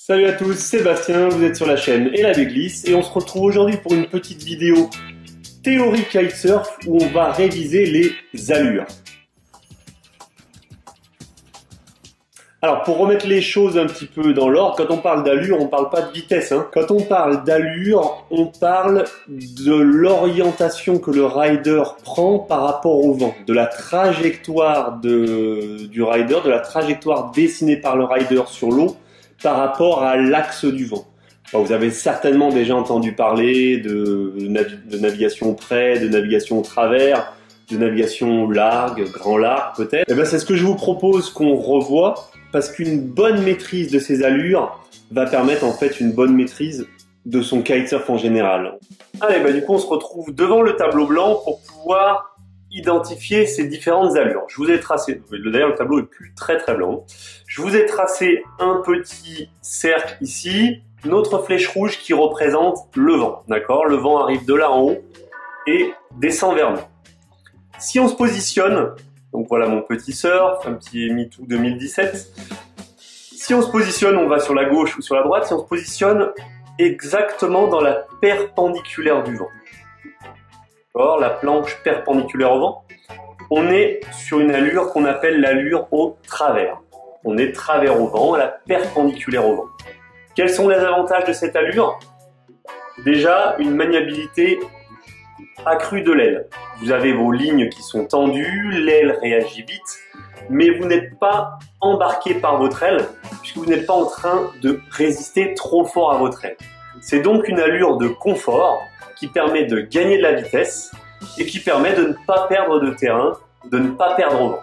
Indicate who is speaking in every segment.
Speaker 1: Salut à tous, Sébastien, vous êtes sur la chaîne Et la Béglisse et on se retrouve aujourd'hui pour une petite vidéo théorie kitesurf où on va réviser les allures. Alors pour remettre les choses un petit peu dans l'ordre, quand on parle d'allure, on parle pas de vitesse. Quand on parle d'allure, on parle de l'orientation que le rider prend par rapport au vent, de la trajectoire du rider, de la trajectoire dessinée par le rider sur l'eau par rapport à l'axe du vent. Alors, vous avez certainement déjà entendu parler de navigation près, de navigation au travers, de navigation largue, grand largue peut-être. Et bien c'est ce que je vous propose qu'on revoie, parce qu'une bonne maîtrise de ces allures va permettre en fait une bonne maîtrise de son kitesurf en général. Allez, du coup on se retrouve devant le tableau blanc pour pouvoir identifier ces différentes allures. Je vous ai tracé, d'ailleurs le tableau est plus très blanc. Je vous ai tracé un petit cercle ici, notre flèche rouge qui représente le vent, d'accord? Le vent arrive de là en haut et descend vers nous. Si on se positionne, donc voilà mon petit surf, un petit MeToo 2017. Si on se positionne, on va sur la gauche ou sur la droite. Si on se positionne exactement dans la perpendiculaire du vent, la planche perpendiculaire au vent, on est sur une allure qu'on appelle l'allure au travers. On est travers au vent, à la perpendiculaire au vent. Quels sont les avantages de cette allure? Déjà, une maniabilité accrue de l'aile. Vous avez vos lignes qui sont tendues, l'aile réagit vite, mais vous n'êtes pas embarqué par votre aile, puisque vous n'êtes pas en train de résister trop fort à votre aile. C'est donc une allure de confort qui permet de gagner de la vitesse et qui permet de ne pas perdre de terrain, de ne pas perdre au vent.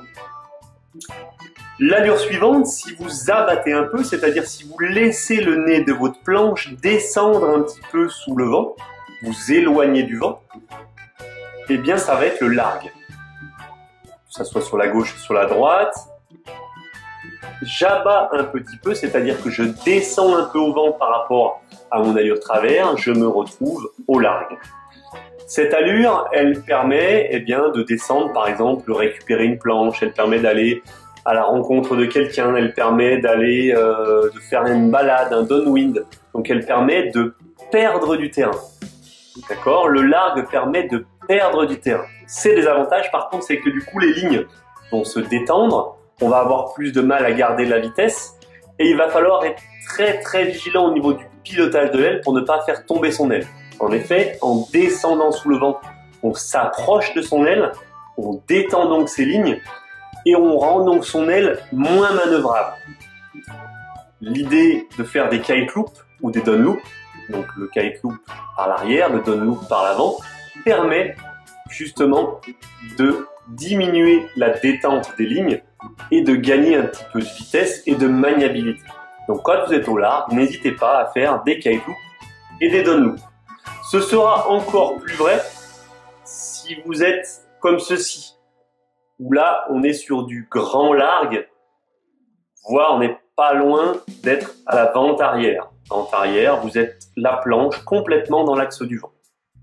Speaker 1: L'allure suivante, si vous abattez un peu, c'est-à-dire si vous laissez le nez de votre planche descendre un petit peu sous le vent, vous éloignez du vent, eh bien ça va être le largue. Que ça soit sur la gauche ou sur la droite. J'abats un petit peu, c'est-à-dire que je descends un peu au vent par rapport à mon allure travers, je me retrouve au largue. Cette allure, elle permet de descendre, par exemple, récupérer une planche, elle permet d'aller à la rencontre de quelqu'un, elle permet d'aller de faire une balade, un downwind, donc elle permet de perdre du terrain. D'accord? Le largue permet de perdre du terrain. C'est des avantages, par contre, c'est que du coup les lignes vont se détendre, on va avoir plus de mal à garder la vitesse et il va falloir être très vigilant au niveau du pilotage de l'aile pour ne pas faire tomber son aile. En effet, en descendant sous le vent, on s'approche de son aile, on détend donc ses lignes et on rend donc son aile moins manœuvrable. L'idée de faire des kite loops ou des down loops, donc le kite loop par l'arrière, le down loop par l'avant, permet justement de diminuer la détente des lignes et de gagner un petit peu de vitesse et de maniabilité. Donc quand vous êtes au large, n'hésitez pas à faire des kite loops et des down loops. Ce sera encore plus vrai si vous êtes comme ceci, où là on est sur du grand largue, voire on n'est pas loin d'être à la vente arrière. Vente arrière, vous êtes la planche complètement dans l'axe du vent.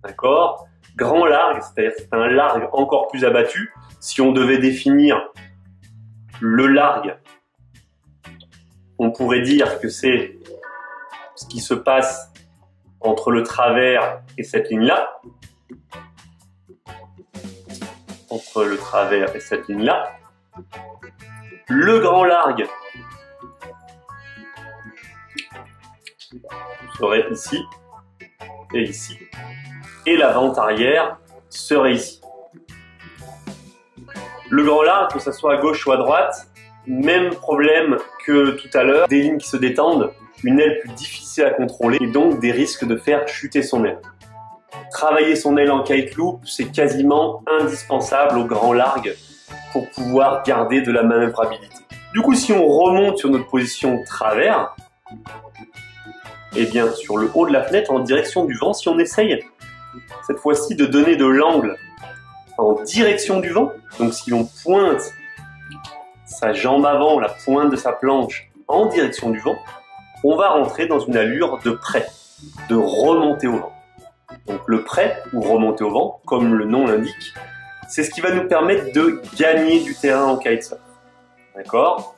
Speaker 1: D'accord? Grand largue, c'est-à-dire c'est un largue encore plus abattu. Si on devait définir le largue, on pourrait dire que c'est ce qui se passe entre le travers et cette ligne-là. Entre le travers et cette ligne-là. Le grand largue serait ici et ici. Et la vente arrière serait ici. Le grand largue, que ce soit à gauche ou à droite, même problème que tout à l'heure, des lignes qui se détendent, une aile plus difficile à contrôler et donc des risques de faire chuter son aile. Travailler son aile en kite loop, c'est quasiment indispensable au grand largue pour pouvoir garder de la manœuvrabilité. Du coup, si on remonte sur notre position travers, et bien sur le haut de la fenêtre en direction du vent, si on essaye cette fois-ci de donner de l'angle en direction du vent, donc si on pointe sa jambe avant, la pointe de sa planche en direction du vent, on va rentrer dans une allure de près, de remonter au vent. Donc le près ou remonter au vent, comme le nom l'indique, c'est ce qui va nous permettre de gagner du terrain en kitesurf. D'accord?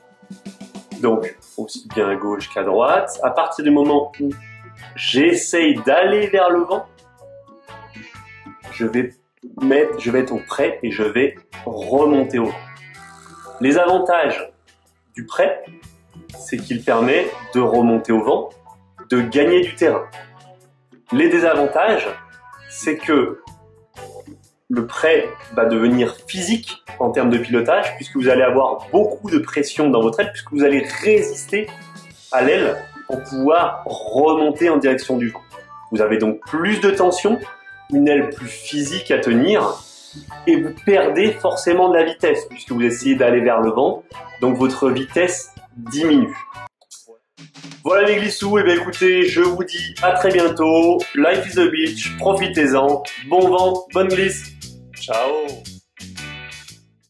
Speaker 1: donc aussi bien à gauche qu'à droite. À partir du moment où j'essaye d'aller vers le vent, je vais être au prêt et je vais remonter au vent. Les avantages du prêt, c'est qu'il permet de remonter au vent, de gagner du terrain. Les désavantages, c'est que le prêt va devenir physique en termes de pilotage, puisque vous allez avoir beaucoup de pression dans votre aile, puisque vous allez résister à l'aile pour pouvoir remonter en direction du vent. Vous avez donc plus de tension, une aile plus physique à tenir, et vous perdez forcément de la vitesse, puisque vous essayez d'aller vers le vent, donc votre vitesse diminue. Voilà les glissous, et bien écoutez, je vous dis à très bientôt. Life is a beach, profitez-en. Bon vent, bonne glisse. Ciao.